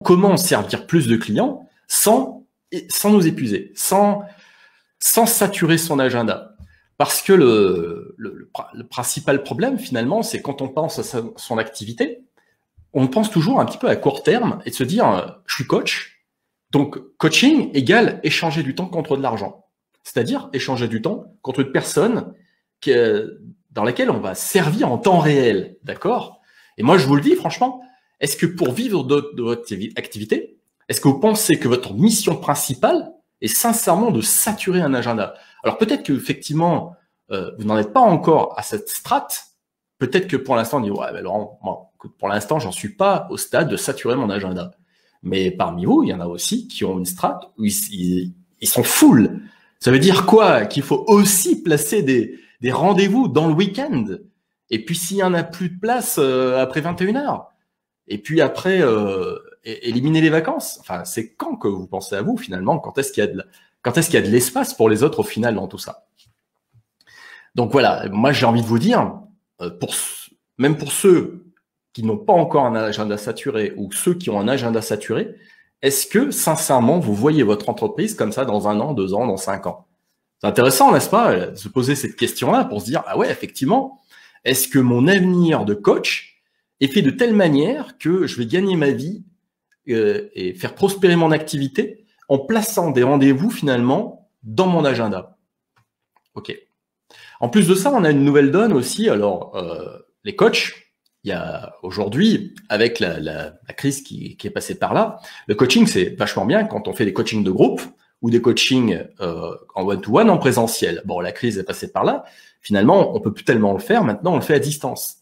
comment servir plus de clients sans nous épuiser, sans saturer son agenda. Parce que le principal problème, finalement, c'est quand on pense à son activité, on pense toujours un petit peu à court terme et de se dire « je suis coach ». Donc, coaching égale échanger du temps contre de l'argent. C'est-à-dire échanger du temps contre une personne dans laquelle on va servir en temps réel. D'accord? Et moi, je vous le dis, franchement, est-ce que pour vivre de votre activité, est-ce que vous pensez que votre mission principale est sincèrement de saturer un agenda? Alors, peut-être qu'effectivement, vous n'en êtes pas encore à cette strate. Peut-être que pour l'instant, on dit « ouais, mais Laurent, moi, pour l'instant, j'en suis pas au stade de saturer mon agenda. » Mais parmi vous, il y en a aussi qui ont une strate où ils sont full. Ça veut dire quoi? Qu'il faut aussi placer des rendez-vous dans le week-end. Et puis, s'il y en a plus de place après 21h. Et puis après, éliminer les vacances. Enfin, c'est quand que vous pensez à vous, finalement? Quand est-ce qu'il y a de l'espace pour les autres, au final, dans tout ça? Donc voilà, moi, j'ai envie de vous dire, même pour ceux qui n'ont pas encore un agenda saturé ou ceux qui ont un agenda saturé, est-ce que, sincèrement, vous voyez votre entreprise comme ça dans 1 an, 2 ans, dans 5 ans? C'est intéressant, n'est-ce pas, de se poser cette question-là pour se dire, ah ouais, effectivement, est-ce que mon avenir de coach est fait de telle manière que je vais gagner ma vie et faire prospérer mon activité en plaçant des rendez-vous, finalement, dans mon agenda? OK. En plus de ça, on a une nouvelle donne aussi. Alors, les coachs, il y a aujourd'hui, avec la crise qui est passée par là, le coaching, c'est vachement bien quand on fait des coachings de groupe ou des coachings en one-to-one en présentiel. Bon, la crise est passée par là. Finalement, on peut plus tellement le faire. Maintenant, on le fait à distance,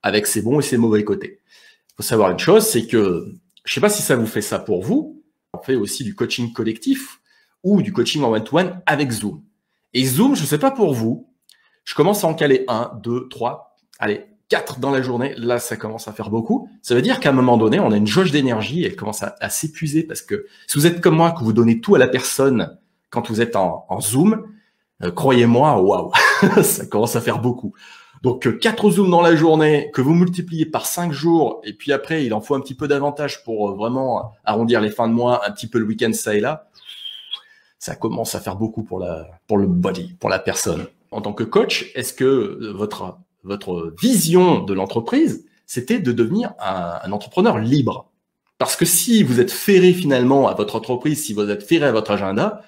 avec ses bons et ses mauvais côtés. Il faut savoir une chose, c'est que, je sais pas si ça vous fait ça pour vous, on fait aussi du coaching collectif ou du coaching en one-to-one avec Zoom. Et Zoom, je sais pas pour vous, je commence à en caler 1, 2, 3, allez, 4 dans la journée. Là, ça commence à faire beaucoup. Ça veut dire qu'à un moment donné, on a une jauge d'énergie et elle commence à s'épuiser parce que si vous êtes comme moi, que vous donnez tout à la personne quand vous êtes en Zoom, croyez-moi, waouh, ça commence à faire beaucoup. Donc, 4 Zooms dans la journée que vous multipliez par 5 jours et puis après, il en faut un petit peu davantage pour vraiment arrondir les fins de mois, un petit peu le week-end ça et là. Ça commence à faire beaucoup pour le body, pour la personne. En tant que coach, est-ce que votre vision de l'entreprise, c'était de devenir un entrepreneur libre? Parce que si vous êtes ferré finalement à votre entreprise, si vous êtes ferré à votre agenda,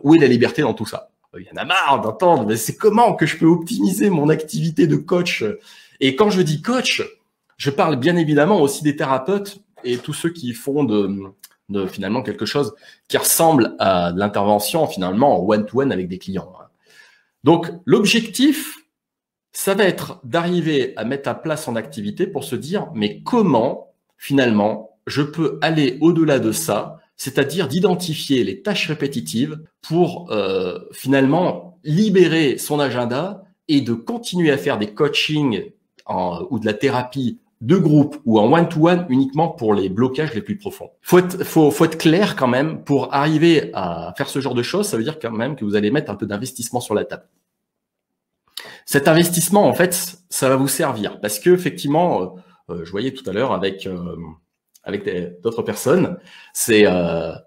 où est la liberté dans tout ça? Il y en a marre d'entendre, mais c'est comment que je peux optimiser mon activité de coach? Et quand je dis coach, je parle bien évidemment aussi des thérapeutes et tous ceux qui font de finalement quelque chose qui ressemble à de l'intervention finalement en one-to-one avec des clients. Donc, l'objectif, ça va être d'arriver à mettre à plat son activité pour se dire, mais comment, finalement, je peux aller au-delà de ça, c'est-à-dire d'identifier les tâches répétitives pour finalement libérer son agenda et de continuer à faire des coachings ou de la thérapie de groupe ou en one-to-one uniquement pour les blocages les plus profonds. Faut être clair quand même, pour arriver à faire ce genre de choses, ça veut dire quand même que vous allez mettre un peu d'investissement sur la table. Cet investissement, en fait, ça va vous servir parce que effectivement, je voyais tout à l'heure avec d'autres personnes, elle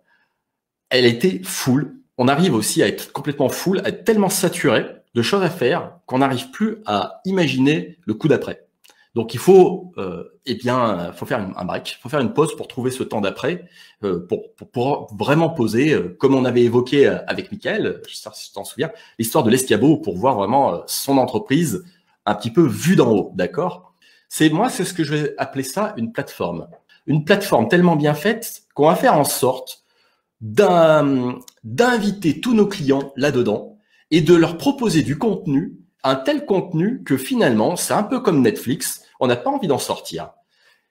était full. On arrive aussi à être complètement full, à être tellement saturé de choses à faire qu'on n'arrive plus à imaginer le coup d'après. Donc, il faut, faut faire un break, il faut faire une pause pour trouver ce temps d'après, pour vraiment poser, comme on avait évoqué avec Mickaël, je sais pas si tu t'en souviens, l'histoire de l'escabeau pour voir vraiment son entreprise un petit peu vue d'en haut, d'accord? C'est ce que je vais appeler ça une plateforme. Une plateforme tellement bien faite qu'on va faire en sorte d'inviter tous nos clients là-dedans et de leur proposer du contenu, un tel contenu que finalement, c'est un peu comme Netflix, on n'a pas envie d'en sortir.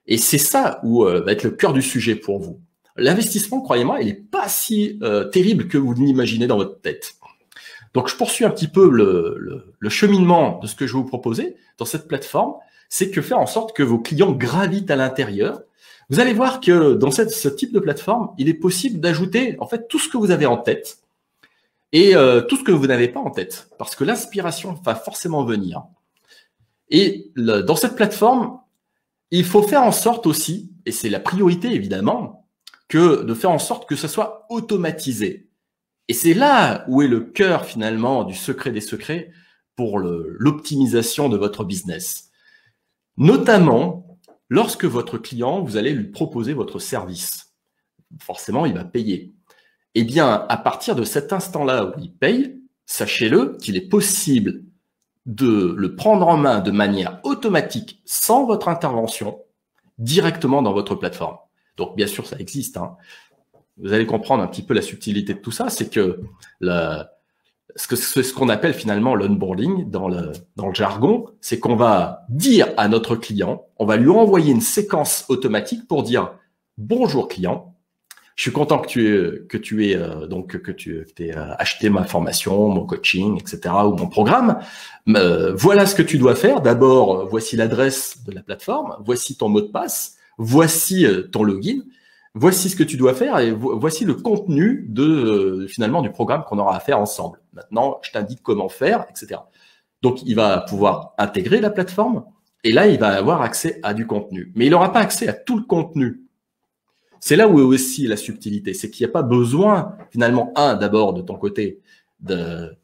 Et c'est ça où va être le cœur du sujet pour vous. L'investissement, croyez-moi, il n'est pas si terrible que vous l'imaginez dans votre tête. Donc, je poursuis un petit peu le cheminement de ce que je vais vous proposer dans cette plateforme, c'est que faire en sorte que vos clients gravitent à l'intérieur. Vous allez voir que dans ce type de plateforme, il est possible d'ajouter en fait tout ce que vous avez en tête et tout ce que vous n'avez pas en tête, parce que l'inspiration va forcément venir. Et dans cette plateforme, il faut faire en sorte aussi, et c'est la priorité évidemment, que de faire en sorte que ça soit automatisé. Et c'est là où est le cœur finalement du secret des secrets pour l'optimisation de votre business. Notamment, lorsque votre client, vous allez lui proposer votre service. Forcément, il va payer. Eh bien, à partir de cet instant-là où il paye, sachez-le qu'il est possible de le prendre en main de manière automatique, sans votre intervention, directement dans votre plateforme. Donc, bien sûr, ça existe. Hein. Vous allez comprendre un petit peu la subtilité de tout ça, c'est que ce qu'on appelle finalement l'onboarding dans le jargon, c'est qu'on va dire à notre client, on va lui envoyer une séquence automatique pour dire « Bonjour client, je suis content que tu aies acheté ma formation, mon coaching, etc. ou mon programme. Voilà ce que tu dois faire. D'abord, voici l'adresse de la plateforme, voici ton mot de passe, voici ton login. Voici ce que tu dois faire et voici le contenu finalement du programme qu'on aura à faire ensemble. Maintenant, je t'indique comment faire, etc. Donc, il va pouvoir intégrer la plateforme et là, il va avoir accès à du contenu. Mais il n'aura pas accès à tout le contenu. C'est là où est aussi la subtilité. C'est qu'il n'y a pas besoin, finalement, d'abord de ton côté, de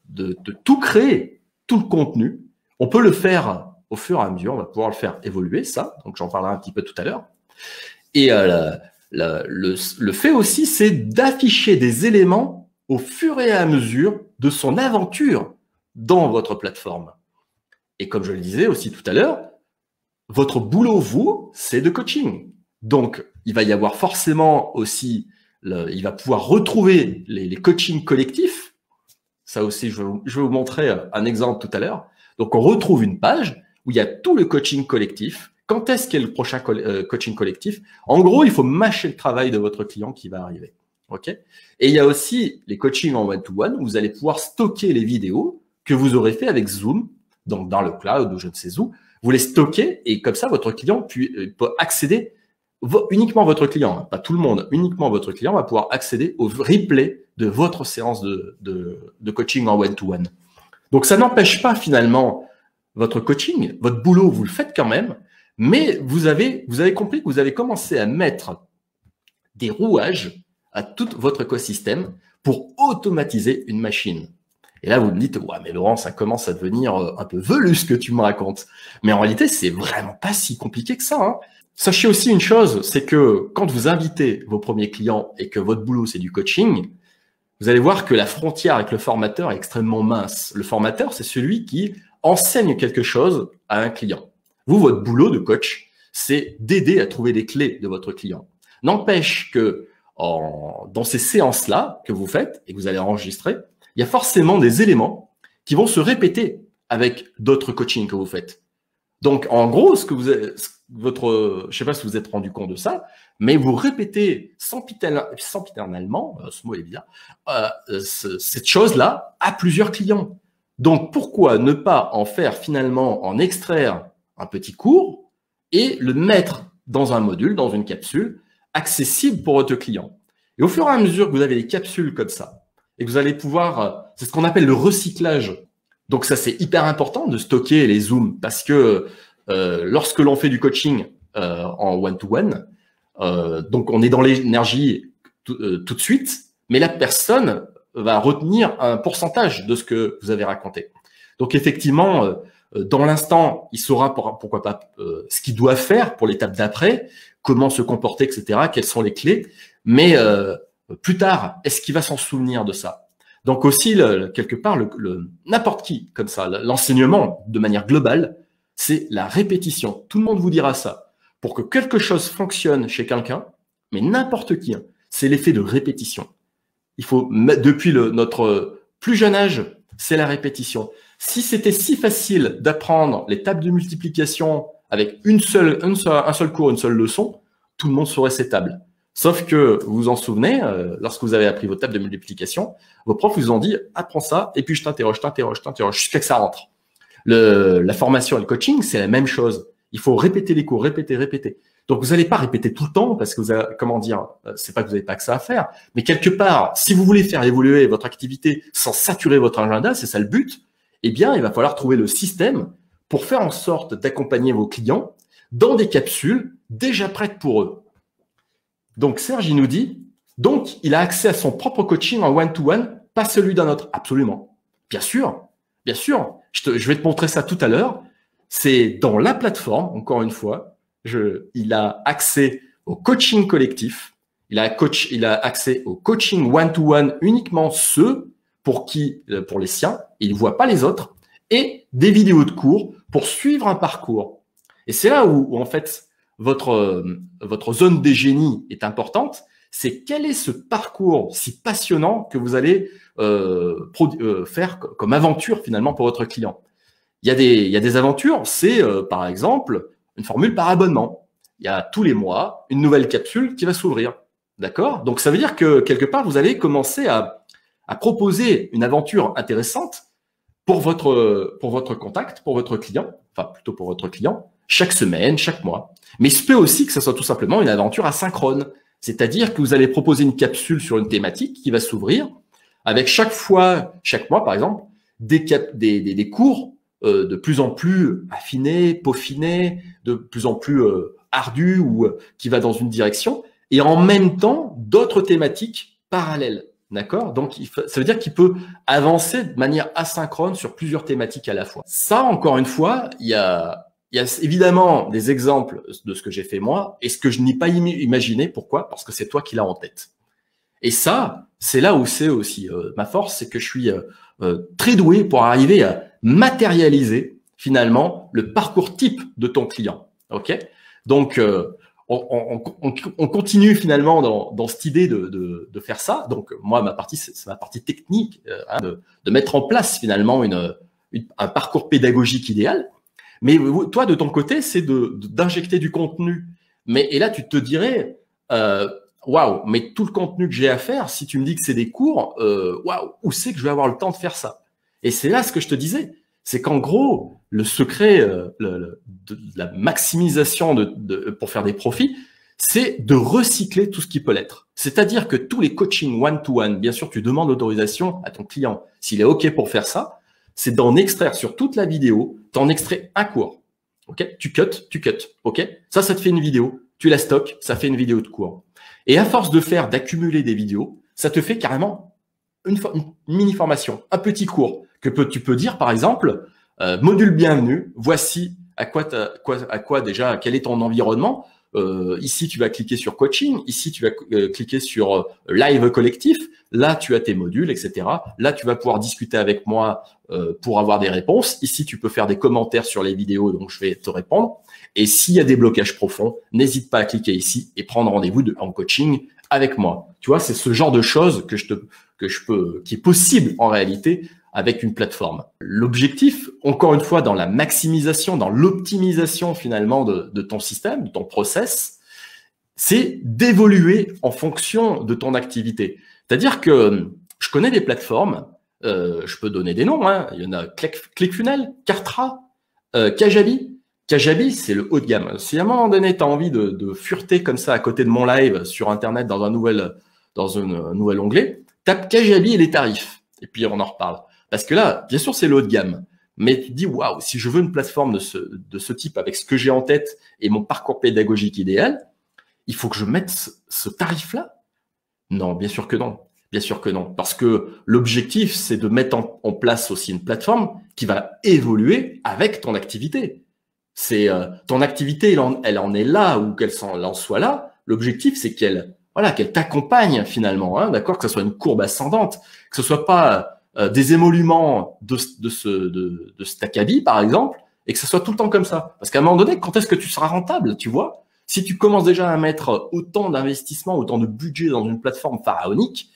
tout créer, tout le contenu. On peut le faire au fur et à mesure. On va pouvoir le faire évoluer, ça. Donc, j'en parlerai un petit peu tout à l'heure. Et le fait aussi, c'est d'afficher des éléments au fur et à mesure de son aventure dans votre plateforme. Et comme je le disais aussi tout à l'heure, votre boulot, vous, c'est de coaching. Donc, il va y avoir forcément aussi, il va pouvoir retrouver les coachings collectifs. Ça aussi, je vais vous montrer un exemple tout à l'heure. Donc, on retrouve une page où il y a tout le coaching collectif. Quand est-ce qu'est le prochain coaching collectif? En gros, il faut mâcher le travail de votre client qui va arriver. Ok. Et il y a aussi les coachings en one-to-one où vous allez pouvoir stocker les vidéos que vous aurez fait avec Zoom, donc dans le cloud ou je ne sais où. Vous les stockez et comme ça, votre client peut accéder, uniquement votre client, pas tout le monde, uniquement votre client va pouvoir accéder au replay de votre séance de coaching en one-to-one. Donc, ça n'empêche pas finalement votre coaching, votre boulot, vous le faites quand même. Mais vous avez compris que vous avez commencé à mettre des rouages à tout votre écosystème pour automatiser une machine. Et là, vous me dites, ouais, mais Laurent, ça commence à devenir un peu velu ce que tu me racontes. Mais en réalité, c'est vraiment pas si compliqué que ça. Hein. Sachez aussi une chose, c'est que quand vous invitez vos premiers clients et que votre boulot, c'est du coaching, vous allez voir que la frontière avec le formateur est extrêmement mince. Le formateur, c'est celui qui enseigne quelque chose à un client. Vous, votre boulot de coach, c'est d'aider à trouver les clés de votre client. N'empêche que dans ces séances-là que vous faites et que vous allez enregistrer, il y a forcément des éléments qui vont se répéter avec d'autres coachings que vous faites. Donc, en gros, je ne sais pas si vous êtes rendu compte de ça, mais vous répétez sempiternellement, ce mot est bizarre, cette chose-là à plusieurs clients. Donc, pourquoi ne pas en faire finalement, en extraire un petit cours et le mettre dans un module, dans une capsule, accessible pour votre client. Et au fur et à mesure que vous avez des capsules comme ça, et que vous allez pouvoir, c'est ce qu'on appelle le recyclage. Donc ça, c'est hyper important de stocker les zooms parce que lorsque l'on fait du coaching en one-to-one, donc on est dans l'énergie tout de suite, mais la personne va retenir un pourcentage de ce que vous avez raconté. Donc effectivement, dans l'instant, il saura pourquoi pas ce qu'il doit faire pour l'étape d'après, comment se comporter, etc., quelles sont les clés. Mais plus tard, est-ce qu'il va s'en souvenir de ça? Donc aussi, quelque part, n'importe qui, comme ça, l'enseignement, de manière globale, c'est la répétition. Tout le monde vous dira ça. Pour que quelque chose fonctionne chez quelqu'un, mais n'importe qui, hein, c'est l'effet de répétition. Il faut, depuis notre plus jeune âge, c'est la répétition. Si c'était si facile d'apprendre les tables de multiplication avec un seul cours, une seule leçon, tout le monde saurait ces tables. Sauf que vous vous en souvenez, lorsque vous avez appris vos tables de multiplication, vos profs vous ont dit « apprends ça » et puis je t'interroge jusqu'à que ça rentre. La formation et le coaching, c'est la même chose. Il faut répéter les cours, répéter. Donc, vous n'allez pas répéter tout le temps parce que vous avez, c'est pas que vous n'avez pas que ça à faire, mais quelque part, si vous voulez faire évoluer votre activité sans saturer votre agenda, c'est ça le but, eh bien, il va falloir trouver le système pour faire en sorte d'accompagner vos clients dans des capsules déjà prêtes pour eux. Donc, Serge, il nous dit, Donc, il a accès à son propre coaching en one-to-one, pas celui d'un autre. Absolument. Bien sûr, bien sûr. Je vais te montrer ça tout à l'heure. C'est dans la plateforme, encore une fois, il a accès au coaching collectif, il a accès au coaching one-to-one uniquement ceux pour les siens, il ne voit pas les autres, et des vidéos de cours pour suivre un parcours. Et c'est là où en fait, votre zone des génies est importante, c'est quel est ce parcours si passionnant que vous allez faire comme aventure finalement pour votre client. Il y a des aventures, c'est par exemple une formule par abonnement. Il y a tous les mois une nouvelle capsule qui va s'ouvrir. D'accord? Donc ça veut dire que quelque part, vous allez commencer à proposer une aventure intéressante pour votre contact, pour votre client, enfin plutôt pour votre client, chaque semaine, chaque mois. Mais il se peut aussi que ce soit tout simplement une aventure asynchrone. C'est-à-dire que vous allez proposer une capsule sur une thématique qui va s'ouvrir avec chaque mois par exemple, des cours de plus en plus affinés, peaufinés, de plus en plus ardus ou qui va dans une direction, et en même temps d'autres thématiques parallèles. D'accord? Donc, ça veut dire qu'il peut avancer de manière asynchrone sur plusieurs thématiques à la fois. Ça, encore une fois, il y a évidemment des exemples de ce que j'ai fait moi et ce que je n'ai pas imaginé. Pourquoi? Parce que c'est toi qui l'as en tête. Et ça, c'est là où c'est aussi ma force, c'est que je suis très doué pour arriver à matérialiser finalement le parcours type de ton client. Ok? Donc, on continue finalement dans cette idée de faire ça. Donc, moi, ma partie, c'est ma partie technique, de mettre en place finalement un parcours pédagogique idéal. Mais toi, de ton côté, c'est d'injecter du contenu. Et là, tu te dirais, waouh, mais tout le contenu que j'ai à faire, si tu me dis que c'est des cours, waouh, où c'est que je vais avoir le temps de faire ça? Et c'est là ce que je te disais, c'est qu'en gros, le secret de la maximisation pour faire des profits, c'est de recycler tout ce qui peut l'être. C'est-à-dire que tous les coachings one-to-one, bien sûr, tu demandes l'autorisation à ton client. S'il est OK pour faire ça, c'est d'en extraire sur toute la vidéo, t'en extrais un cours. OK? Tu cut. OK? Ça te fait une vidéo. Tu la stockes, ça fait une vidéo de cours. Et à force d'accumuler des vidéos, ça te fait carrément une mini-formation, un petit cours que tu peux dire, par exemple, module bienvenue, voici quel est ton environnement. Ici, tu vas cliquer sur coaching. Ici, tu vas cliquer sur live collectif. Là, tu as tes modules, etc. Là, tu vas pouvoir discuter avec moi pour avoir des réponses. Ici, tu peux faire des commentaires sur les vidéos, donc je vais te répondre. Et s'il y a des blocages profonds, n'hésite pas à cliquer ici et prendre rendez-vous en coaching avec moi. Tu vois, c'est ce genre de choses qui est possible en réalité avec une plateforme. L'objectif, encore une fois, dans la maximisation, dans l'optimisation finalement de ton système, de ton process, c'est d'évoluer en fonction de ton activité. C'est-à-dire que je connais des plateformes, je peux donner des noms, hein, il y en a ClickFunnels, Kartra, Kajabi. Kajabi, c'est le haut de gamme. Si à un moment donné, tu as envie de fureter comme ça à côté de mon live sur Internet dans un nouvel onglet, tape Kajabi et les tarifs. Et puis, on en reparle. Parce que là, bien sûr, c'est le haut de gamme. Mais tu te dis, waouh, si je veux une plateforme de ce type avec ce que j'ai en tête et mon parcours pédagogique idéal, il faut que je mette ce tarif-là? Non, bien sûr que non. Bien sûr que non. Parce que l'objectif, c'est de mettre en place aussi une plateforme qui va évoluer avec ton activité. Ton activité, elle en est là ou qu'elle en soit là. L'objectif, c'est qu'elle t'accompagne finalement, hein, d'accord, que ce soit une courbe ascendante, que ce soit pas des émoluments de cet acabit, par exemple, et que ce soit tout le temps comme ça. Parce qu'à un moment donné, quand est-ce que tu seras rentable, tu vois? Si tu commences déjà à mettre autant d'investissement, autant de budget dans une plateforme pharaonique,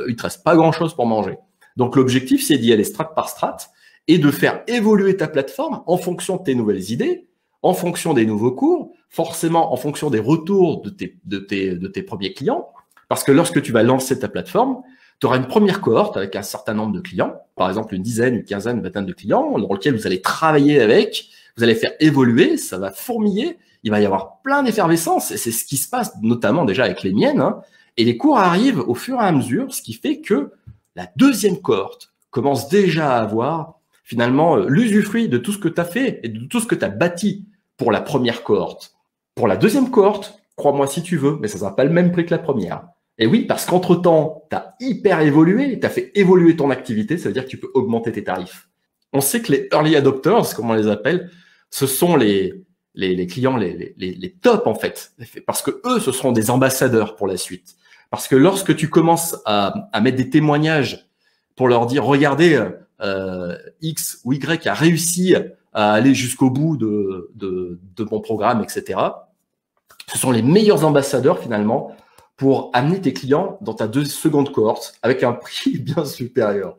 il te reste pas grand-chose pour manger. Donc l'objectif, c'est d'y aller strate par strate et de faire évoluer ta plateforme en fonction de tes nouvelles idées, en fonction des nouveaux cours, forcément en fonction des retours de tes premiers clients. Parce que lorsque tu vas lancer ta plateforme, tu auras une première cohorte avec un certain nombre de clients, par exemple une dizaine, une quinzaine, une vingtaine de clients, dans lequel vous allez travailler avec, vous allez faire évoluer, ça va fourmiller, il va y avoir plein d'effervescence, et c'est ce qui se passe notamment déjà avec les miennes, hein, et les cours arrivent au fur et à mesure, ce qui fait que la deuxième cohorte commence déjà à avoir finalement l'usufruit de tout ce que tu as fait et de tout ce que tu as bâti pour la première cohorte. Pour la deuxième cohorte, crois-moi si tu veux, mais ça ne sera pas le même prix que la première. Et oui, parce qu'entre-temps, tu as hyper évolué, tu as fait évoluer ton activité, ça veut dire que tu peux augmenter tes tarifs. On sait que les early adopters, comme on les appelle, ce sont les clients, les tops en fait, parce que eux, ce seront des ambassadeurs pour la suite. Parce que lorsque tu commences à mettre des témoignages pour leur dire, regardez, X ou Y a réussi à aller jusqu'au bout de mon programme, etc. Ce sont les meilleurs ambassadeurs finalement pour amener tes clients dans ta seconde cohorte avec un prix bien supérieur.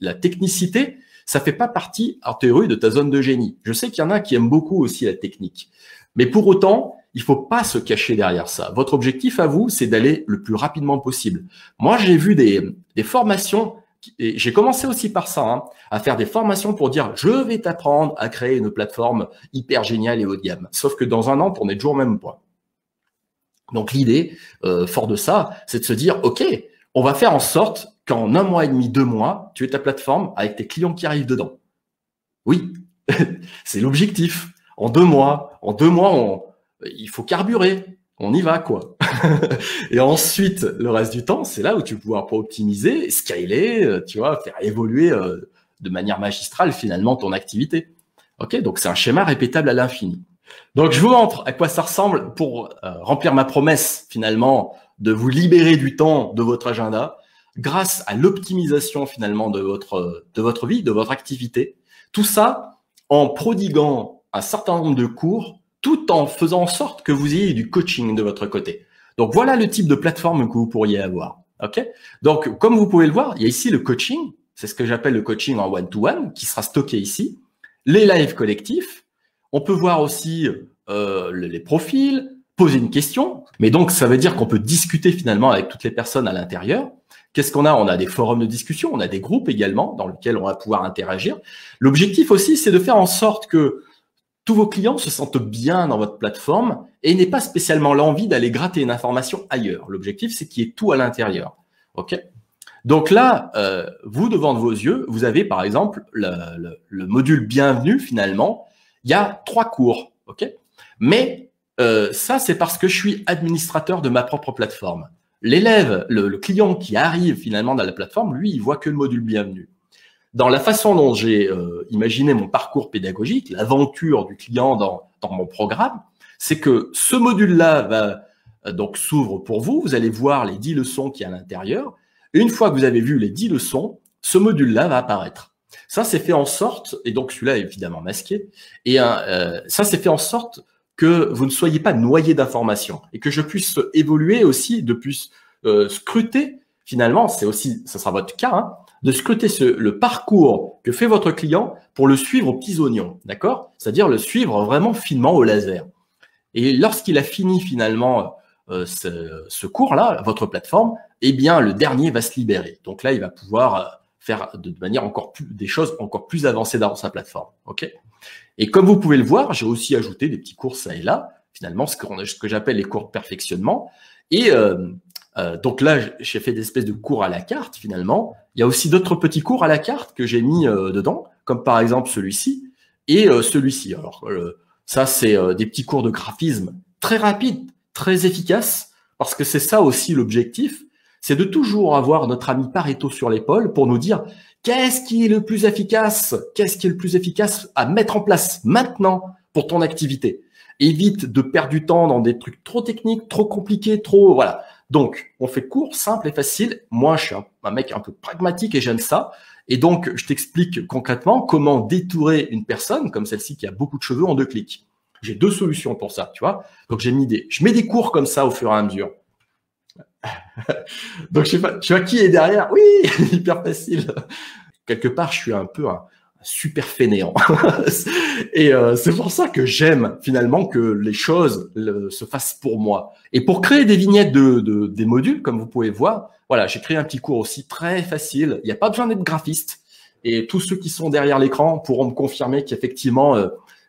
La technicité, ça fait pas partie, en théorie, de ta zone de génie. Je sais qu'il y en a qui aiment beaucoup aussi la technique. Mais pour autant, il faut pas se cacher derrière ça. Votre objectif à vous, c'est d'aller le plus rapidement possible. Moi, j'ai vu des formations, et j'ai commencé aussi par ça, hein, à faire des formations pour dire, je vais t'apprendre à créer une plateforme hyper géniale et haut de gamme. Sauf que dans un an, on est toujours au même point. Donc l'idée, fort de ça, c'est de se dire, OK, on va faire en sorte qu'en 1 mois et demi, 2 mois, tu aies ta plateforme avec tes clients qui arrivent dedans. Oui, c'est l'objectif. En 2 mois, il faut carburer. On y va, quoi. Et ensuite, le reste du temps, c'est là où tu vas pouvoir optimiser, scaler, tu vois, faire évoluer de manière magistrale, finalement, ton activité. OK, donc c'est un schéma répétable à l'infini. Donc, je vous montre à quoi ça ressemble pour remplir ma promesse, finalement, de vous libérer du temps de votre agenda grâce à l'optimisation, finalement, de votre vie, de votre activité. Tout ça en prodiguant un certain nombre de cours, tout en faisant en sorte que vous ayez du coaching de votre côté. Donc, voilà le type de plateforme que vous pourriez avoir. OK? Donc, comme vous pouvez le voir, il y a ici le coaching. C'est ce que j'appelle le coaching en one-to-one qui sera stocké ici. Les lives collectifs. On peut voir aussi les profils, poser une question. Mais donc, ça veut dire qu'on peut discuter finalement avec toutes les personnes à l'intérieur. Qu'est-ce qu'on a? On a des forums de discussion, on a des groupes également dans lesquels on va pouvoir interagir. L'objectif aussi, c'est de faire en sorte que tous vos clients se sentent bien dans votre plateforme et n'aient pas spécialement l'envie d'aller gratter une information ailleurs. L'objectif, c'est qu'il y ait tout à l'intérieur. OK? Donc là, vous, devant vos yeux, vous avez par exemple le module bienvenue finalement. Il y a 3 cours, OK? Mais ça, c'est parce que je suis administrateur de ma propre plateforme. L'élève, le client qui arrive finalement dans la plateforme, lui, il voit que le module bienvenue. Dans la façon dont j'ai imaginé mon parcours pédagogique, l'aventure du client dans mon programme, c'est que ce module-là va donc s'ouvre pour vous. Vous allez voir les 10 leçons qui y a à l'intérieur. Et une fois que vous avez vu les 10 leçons, ce module-là va apparaître. Ça, c'est fait en sorte, et donc celui-là est évidemment masqué, et ça, c'est fait en sorte que vous ne soyez pas noyé d'informations et que je puisse évoluer aussi, de plus scruter, finalement, c'est aussi, ça sera votre cas, hein, de scruter le parcours que fait votre client pour le suivre aux petits oignons, d'accord? C'est-à-dire le suivre vraiment finement au laser. Et lorsqu'il a fini finalement ce cours-là, votre plateforme, eh bien, le dernier va se libérer. Donc là, il va pouvoir faire de manière des choses encore plus avancées dans sa plateforme. OK? Et comme vous pouvez le voir, j'ai aussi ajouté des petits cours ça et là, finalement, ce que j'appelle les cours de perfectionnement. Et donc là, j'ai fait des espèces de cours à la carte, finalement. Il y a aussi d'autres petits cours à la carte que j'ai mis dedans, comme par exemple celui-ci et celui-ci. Alors, ça, c'est des petits cours de graphisme très rapides, très efficaces, parce que c'est ça aussi l'objectif, c'est de toujours avoir notre ami Pareto sur l'épaule pour nous dire qu'est-ce qui est le plus efficace, à mettre en place maintenant pour ton activité. Évite de perdre du temps dans des trucs trop techniques, trop compliqués, trop... Voilà. Donc, on fait court, simple et facile. Moi, je suis un mec un peu pragmatique et j'aime ça. Et donc, je t'explique concrètement comment détourer une personne comme celle-ci qui a beaucoup de cheveux en 2 clics. J'ai 2 solutions pour ça, tu vois. Donc, je mets des cours comme ça au fur et à mesure. Donc, je sais pas, tu vois qui est derrière? Oui, hyper facile. Quelque part, je suis un peu un super fainéant. Et c'est pour ça que j'aime finalement que les choses se fassent pour moi. Et pour créer des vignettes des modules, comme vous pouvez voir, voilà, j'ai créé un petit cours aussi très facile. Il n'y a pas besoin d'être graphiste. Et tous ceux qui sont derrière l'écran pourront me confirmer qu'effectivement,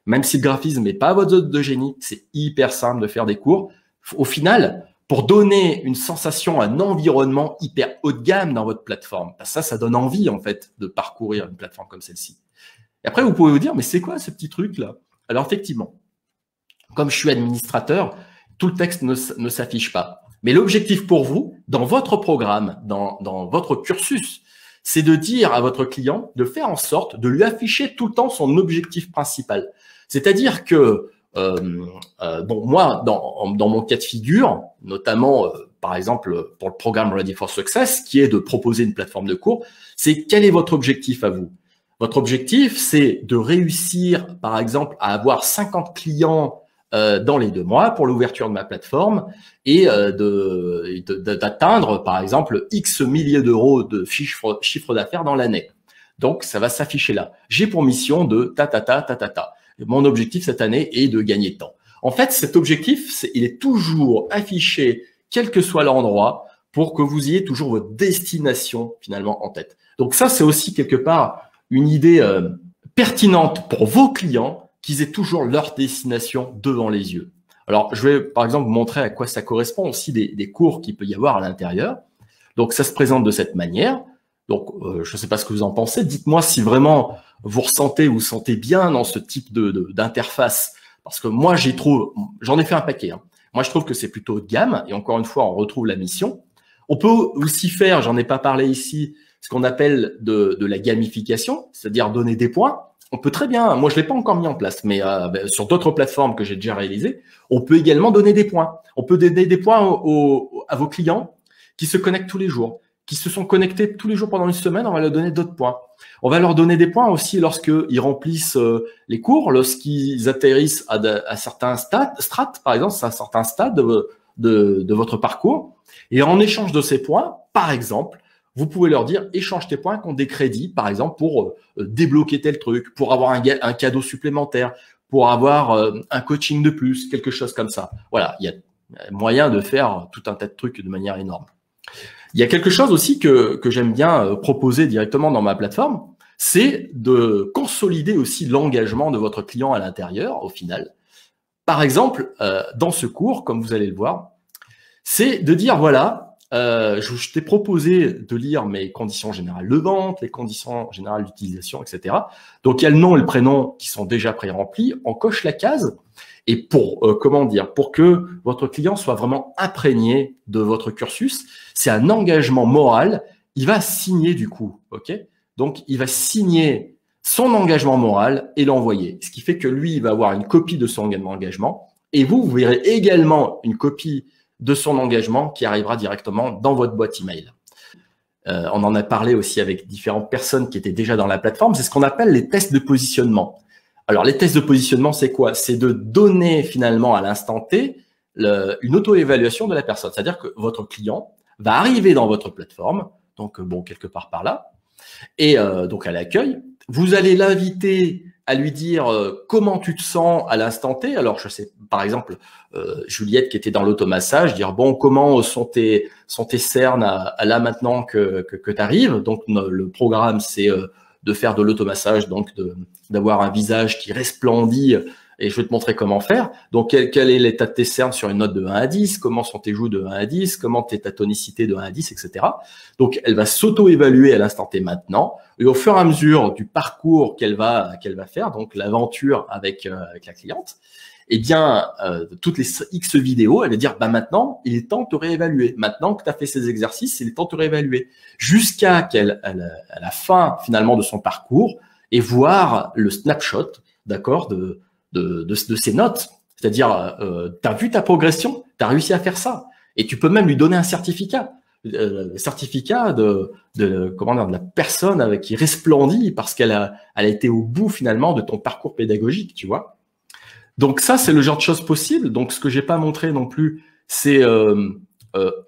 même si le graphisme n'est pas votre zone de génie, c'est hyper simple de faire des cours. Au final, pour donner une sensation, un environnement hyper haut de gamme dans votre plateforme. Ça donne envie, en fait, de parcourir une plateforme comme celle-ci. Et après, vous pouvez vous dire, mais c'est quoi ce petit truc-là? Alors, effectivement, comme je suis administrateur, tout le texte ne s'affiche pas. Mais l'objectif pour vous, dans votre programme, dans votre cursus, c'est de dire à votre client de faire en sorte de lui afficher tout le temps son objectif principal. C'est-à-dire que, bon, moi, dans mon cas de figure, notamment, par exemple, pour le programme Ready for Success, qui est de proposer une plateforme de cours, c'est quel est votre objectif à vous? Votre objectif, c'est de réussir, par exemple, à avoir 50 clients dans les 2 mois pour l'ouverture de ma plateforme et d'atteindre, par exemple, X milliers d'euros de chiffre d'affaires dans l'année. Donc, ça va s'afficher là. J'ai pour mission de ta. Mon objectif cette année est de gagner de temps. En fait, cet objectif, il est toujours affiché, quel que soit l'endroit, pour que vous ayez toujours votre destination finalement en tête. Donc ça, c'est aussi quelque part une idée pertinente pour vos clients, qu'ils aient toujours leur destination devant les yeux. Alors, je vais par exemple vous montrer à quoi ça correspond aussi des cours qu'il peut y avoir à l'intérieur. Donc, ça se présente de cette manière. Donc, je ne sais pas ce que vous en pensez. Dites-moi si vraiment vous sentez bien dans ce type d'interface. Parce que moi, j'en ai fait un paquet. Hein. Moi, je trouve que c'est plutôt haut de gamme. Et encore une fois, on retrouve la mission. On peut aussi faire, j'en ai pas parlé ici, ce qu'on appelle de la gamification, c'est-à-dire donner des points. On peut très bien, moi je l'ai pas encore mis en place, mais sur d'autres plateformes que j'ai déjà réalisées, on peut également donner des points. On peut donner des points à vos clients qui se connectent tous les jours, qui se sont connectés tous les jours pendant une semaine, on va leur donner d'autres points. On va leur donner des points aussi lorsqu'ils remplissent les cours, lorsqu'ils atterrissent à certains strates, par exemple, à certains stades de votre parcours. Et en échange de ces points, par exemple, vous pouvez leur dire, échange tes points contre des crédits, par exemple, pour débloquer tel truc, pour avoir un cadeau supplémentaire, pour avoir un coaching de plus, quelque chose comme ça. Voilà, il y a moyen de faire tout un tas de trucs de manière énorme. Il y a quelque chose aussi que j'aime bien proposer directement dans ma plateforme, c'est de consolider aussi l'engagement de votre client à l'intérieur, au final. Par exemple, dans ce cours, comme vous allez le voir, c'est de dire, voilà, je t'ai proposé de lire mes conditions générales de vente, les conditions générales d'utilisation, etc. Donc, il y a le nom et le prénom qui sont déjà pré-remplis. On coche la case. Et pour que votre client soit vraiment imprégné de votre cursus, c'est un engagement moral. Il va signer du coup, ok? Donc, il va signer son engagement moral et l'envoyer. Ce qui fait que lui, il va avoir une copie de son engagement. Et vous verrez également une copie de son engagement qui arrivera directement dans votre boîte email. On en a parlé aussi avec différentes personnes qui étaient déjà dans la plateforme. C'est ce qu'on appelle les tests de positionnement. Alors, les tests de positionnement, c'est quoi? C'est de donner finalement à l'instant T une auto-évaluation de la personne. C'est-à-dire que votre client va arriver dans votre plateforme, donc bon, quelque part par là, et donc à l'accueil. Vous allez l'inviter à lui dire comment tu te sens à l'instant T. Alors, je sais, par exemple, Juliette qui était dans l'automassage, dire bon, comment sont tes cernes là maintenant que tu arrives. Donc, le programme, c'est de faire de l'automassage, donc d'avoir un visage qui resplendit. Et je vais te montrer comment faire. Donc, quel est l'état de tes cernes sur une note de 1 à 10? Comment sont tes joues de 1 à 10? Comment est ta tonicité de 1 à 10, etc. Donc, elle va s'auto-évaluer à l'instant T maintenant. Et au fur et à mesure du parcours qu'elle va faire, donc l'aventure avec la cliente, eh bien, toutes les X vidéos, elle va dire, bah maintenant, il est temps de te réévaluer. Maintenant que tu as fait ces exercices, il est temps de te réévaluer. Jusqu'à à la fin, finalement, de son parcours et voir le snapshot, d'accord, de ces notes. C'est-à-dire, tu as vu ta progression, tu as réussi à faire ça. Et tu peux même lui donner un certificat. Certificat de la personne avec qui resplendit parce qu'elle a été au bout finalement de ton parcours pédagogique, tu vois. Donc ça, c'est le genre de choses possibles. Donc ce que j'ai pas montré non plus, c'est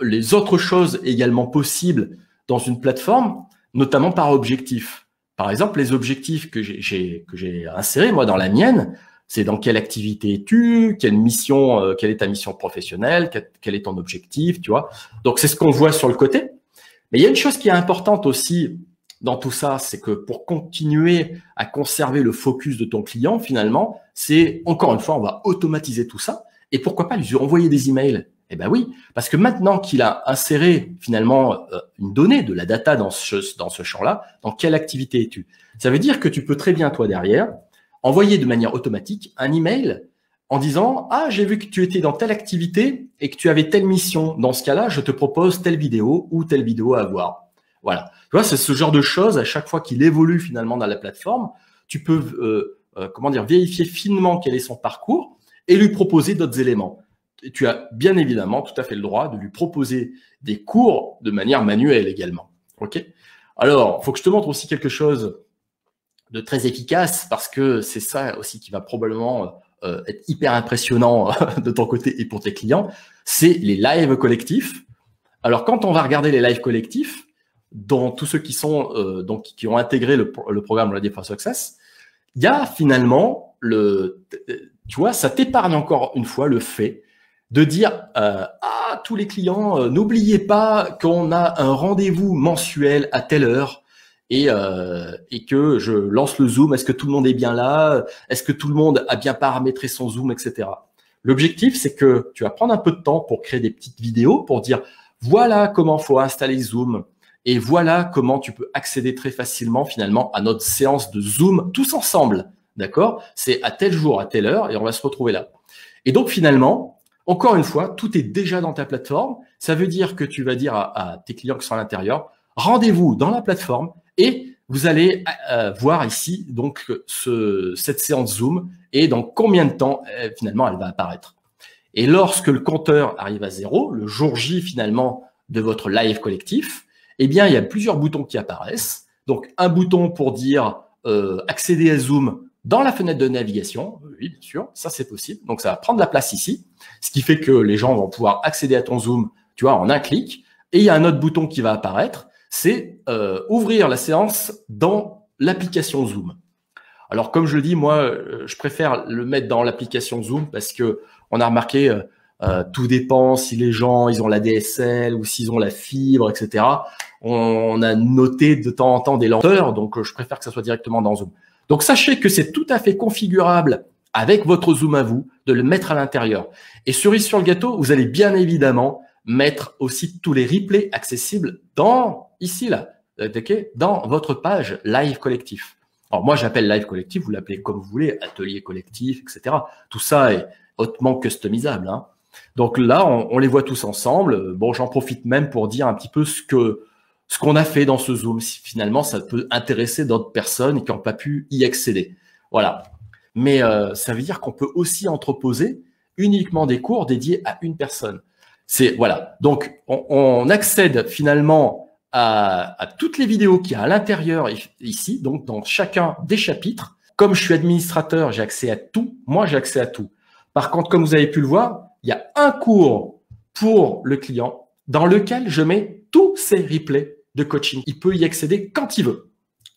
les autres choses également possibles dans une plateforme, notamment par objectif. Par exemple, les objectifs que j'ai insérés moi dans la mienne, c'est dans quelle activité es-tu, quelle mission, quelle est ta mission professionnelle, quel est ton objectif, tu vois. Donc, c'est ce qu'on voit sur le côté. Mais il y a une chose qui est importante aussi dans tout ça, c'est que pour continuer à conserver le focus de ton client, finalement, c'est, encore une fois, on va automatiser tout ça. Et pourquoi pas lui envoyer des emails? Eh ben oui, parce que maintenant qu'il a inséré finalement une donnée de la data dans ce champ-là, dans quelle activité es-tu? Ça veut dire que tu peux très bien, toi, derrière, envoyer de manière automatique un email en disant « Ah, j'ai vu que tu étais dans telle activité et que tu avais telle mission. Dans ce cas-là, je te propose telle vidéo ou telle vidéo à voir. » Voilà. Tu vois, c'est ce genre de choses, à chaque fois qu'il évolue finalement dans la plateforme, tu peux vérifier finement quel est son parcours et lui proposer d'autres éléments. Et tu as bien évidemment tout à fait le droit de lui proposer des cours de manière manuelle également. Ok ? Alors, il faut que je te montre aussi quelque chose de très efficace parce que c'est ça aussi qui va probablement être hyper impressionnant de ton côté et pour tes clients, c'est les lives collectifs. Alors, quand on va regarder les lives collectifs, dans tous ceux qui sont qui ont intégré le programme Ready for Success, il y a finalement tu vois, ça t'épargne encore une fois le fait de dire tous les clients, n'oubliez pas qu'on a un rendez-vous mensuel à telle heure et que je lance le Zoom. Est-ce que tout le monde est bien là? Est-ce que tout le monde a bien paramétré son Zoom, etc. L'objectif, c'est que tu vas prendre un peu de temps pour créer des petites vidéos pour dire voilà comment faut installer Zoom et voilà comment tu peux accéder très facilement finalement à notre séance de Zoom tous ensemble. D'accord? C'est à tel jour, à telle heure et on va se retrouver là. Et donc finalement, encore une fois, tout est déjà dans ta plateforme. Ça veut dire que tu vas dire à tes clients qui sont à l'intérieur, rendez-vous dans la plateforme et vous allez voir ici donc cette séance Zoom et dans combien de temps finalement elle va apparaître. Et lorsque le compteur arrive à 0, le jour J finalement de votre live collectif, eh bien il y a plusieurs boutons qui apparaissent. Donc un bouton pour dire accéder à Zoom dans la fenêtre de navigation, oui bien sûr, ça c'est possible. Donc ça va prendre la place ici, ce qui fait que les gens vont pouvoir accéder à ton Zoom, tu vois, en un clic. Et il y a un autre bouton qui va apparaître, c'est ouvrir la séance dans l'application Zoom. Alors comme je le dis, moi, je préfère le mettre dans l'application Zoom parce que on a remarqué, tout dépend si les gens ils ont la DSL ou s'ils ont la fibre, etc. On a noté de temps en temps des lenteurs, donc je préfère que ça soit directement dans Zoom. Donc sachez que c'est tout à fait configurable avec votre Zoom à vous de le mettre à l'intérieur. Et cerise sur le gâteau, vous allez bien évidemment mettre aussi tous les replays accessibles ici là, dans votre page live collectif. Alors moi j'appelle live collectif, vous l'appelez comme vous voulez, atelier collectif, etc. Tout ça est hautement customisable. Hein. Donc là, on les voit tous ensemble. Bon, j'en profite même pour dire un petit peu ce qu'on a fait dans ce Zoom. Si finalement, ça peut intéresser d'autres personnes qui n'ont pas pu y accéder. Voilà. Mais ça veut dire qu'on peut aussi entreposer uniquement des cours dédiés à une personne. Voilà. Donc, on accède finalement à toutes les vidéos qu'il y a à l'intérieur ici, donc dans chacun des chapitres. Comme je suis administrateur, j'ai accès à tout. Moi, j'ai accès à tout. Par contre, comme vous avez pu le voir, il y a un cours pour le client dans lequel je mets tous ces replays de coaching. Il peut y accéder quand il veut.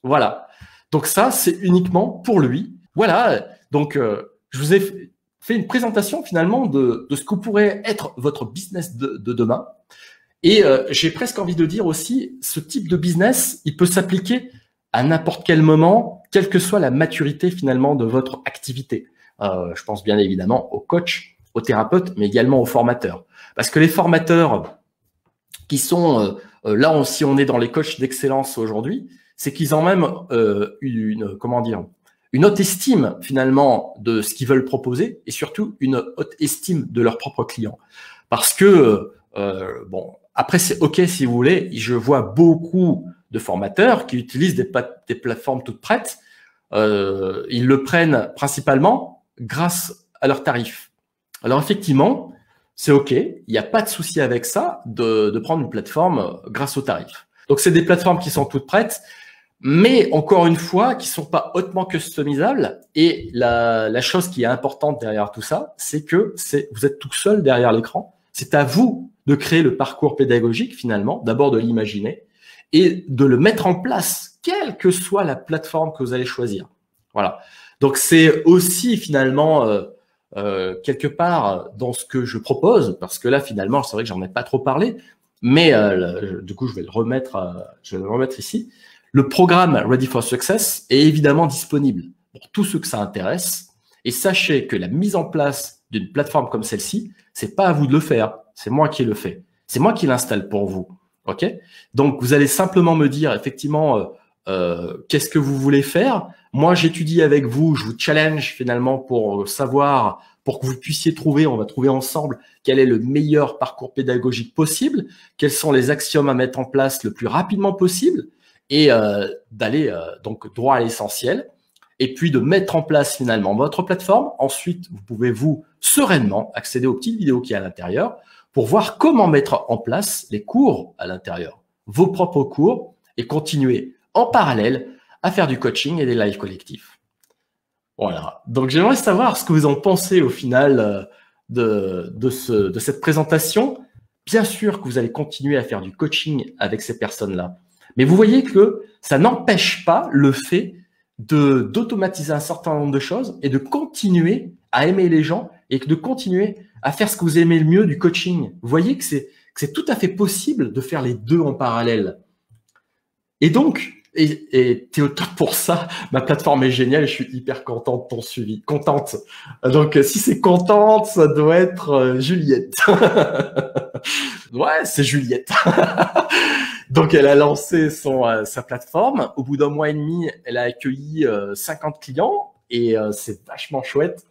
Voilà. Donc ça, c'est uniquement pour lui. Voilà. Donc, je vous ai fait une présentation finalement de ce que pourrait être votre business de demain. Et j'ai presque envie de dire aussi, ce type de business, il peut s'appliquer à n'importe quel moment, quelle que soit la maturité finalement de votre activité. Je pense bien évidemment aux coachs, aux thérapeutes, mais également aux formateurs. Parce que les formateurs qui sont là, si on est dans les coachs d'excellence aujourd'hui, c'est qu'ils ont même une haute estime finalement de ce qu'ils veulent proposer et surtout une haute estime de leurs propres clients. Parce que, après c'est OK si vous voulez, je vois beaucoup de formateurs qui utilisent des plateformes toutes prêtes. Ils le prennent principalement grâce à leurs tarifs. Alors effectivement, c'est OK, il n'y a pas de souci avec ça de prendre une plateforme grâce aux tarifs. Donc c'est des plateformes qui sont toutes prêtes, mais encore une fois, qui sont pas hautement customisables. Et la chose qui est importante derrière tout ça, c'est que vous êtes tout seul derrière l'écran. C'est à vous de créer le parcours pédagogique finalement, d'abord de l'imaginer et de le mettre en place, quelle que soit la plateforme que vous allez choisir. Voilà. Donc c'est aussi finalement quelque part dans ce que je propose, parce que là finalement c'est vrai que j'en ai pas trop parlé, mais du coup je vais le remettre ici. Le programme Ready for Success est évidemment disponible pour tous ceux que ça intéresse. Et sachez que la mise en place d'une plateforme comme celle-ci, c'est pas à vous de le faire, c'est moi qui le fais. C'est moi qui l'installe pour vous. Ok ? Donc vous allez simplement me dire effectivement qu'est-ce que vous voulez faire. Moi, j'étudie avec vous, je vous challenge finalement pour savoir pour que vous puissiez trouver, on va trouver ensemble quel est le meilleur parcours pédagogique possible, quels sont les axiomes à mettre en place le plus rapidement possible et d'aller donc droit à l'essentiel et puis de mettre en place finalement votre plateforme. Ensuite, vous pouvez vous sereinement accéder aux petites vidéos qu'il y a à l'intérieur pour voir comment mettre en place les cours à l'intérieur, vos propres cours et continuer en parallèle à faire du coaching et des lives collectifs. Voilà. Donc, j'aimerais savoir ce que vous en pensez au final de cette présentation. Bien sûr que vous allez continuer à faire du coaching avec ces personnes-là. Mais vous voyez que ça n'empêche pas le fait d'automatiser un certain nombre de choses et de continuer à aimer les gens et de continuer à faire ce que vous aimez le mieux du coaching. Vous voyez que c'est tout à fait possible de faire les deux en parallèle. Et donc, et pour ça, ma plateforme est géniale, je suis hyper contente de ton suivi. Contente. Donc, si c'est contente, ça doit être Juliette. Ouais, c'est Juliette. Donc, elle a lancé sa plateforme. Au bout d'un mois et demi, elle a accueilli 50 clients et c'est vachement chouette.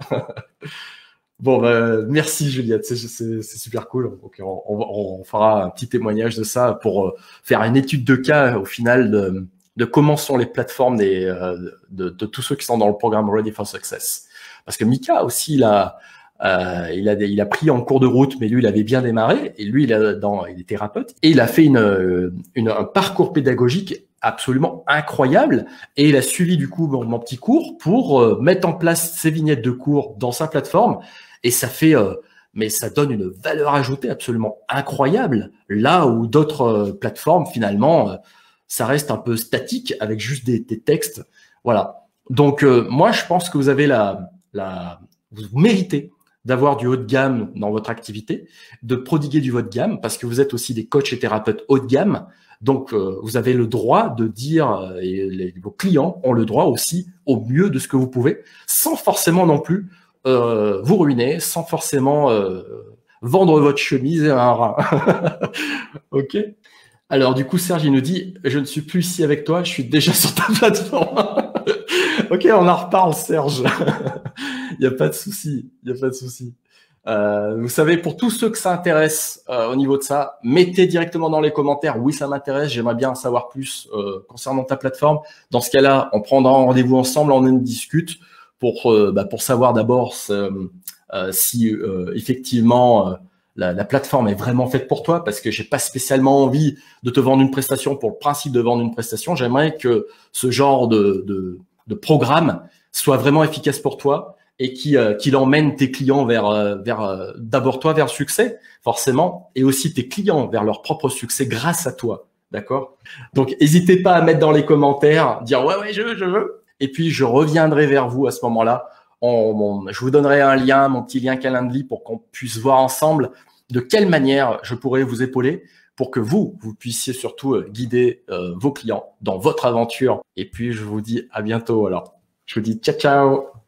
Bon, merci Juliette, c'est super cool. Donc, on fera un petit témoignage de ça pour faire une étude de cas au final de comment sont les plateformes de tous ceux qui sont dans le programme Ready for Success. Parce que Mika aussi, il a pris en cours de route, mais lui, il avait bien démarré. Et lui, il est thérapeute et il a fait un parcours pédagogique absolument incroyable. Et il a suivi du coup mon petit cours pour mettre en place ses vignettes de cours dans sa plateforme. Et ça fait, mais ça donne une valeur ajoutée absolument incroyable. Là où d'autres plateformes, finalement, ça reste un peu statique avec juste des textes. Voilà. Donc, moi, je pense que vous avez vous méritez d'avoir du haut de gamme dans votre activité, de prodiguer du haut de gamme parce que vous êtes aussi des coachs et thérapeutes haut de gamme. Donc, vous avez le droit de dire, et vos clients ont le droit aussi au mieux de ce que vous pouvez, sans forcément non plus vous ruiner, sans forcément vendre votre chemise et un rein. Ok. Alors, du coup, Serge, il nous dit, je ne suis plus ici avec toi, je suis déjà sur ta plateforme. Ok, on en reparle, Serge. Il n'y a pas de souci, il n'y a pas de souci. Vous savez, pour tous ceux que ça intéresse au niveau de ça, mettez directement dans les commentaires, oui, ça m'intéresse, j'aimerais bien en savoir plus concernant ta plateforme. Dans ce cas-là, on prendra un rendez-vous ensemble, on en discute pour savoir d'abord si effectivement la plateforme est vraiment faite pour toi, parce que j'ai pas spécialement envie de te vendre une prestation pour le principe de vendre une prestation. J'aimerais que ce genre de programme soit vraiment efficace pour toi et qu'il emmène tes clients d'abord toi vers le succès, forcément, et aussi tes clients vers leur propre succès grâce à toi. D'accord? Donc, n'hésitez pas à mettre dans les commentaires, dire ouais, je veux. Et puis, je reviendrai vers vous à ce moment-là. Je vous donnerai un lien, mon petit lien Calendly, pour qu'on puisse voir ensemble de quelle manière je pourrais vous épauler pour que vous puissiez surtout guider vos clients dans votre aventure. Et puis, je vous dis à bientôt. Alors, je vous dis ciao, ciao.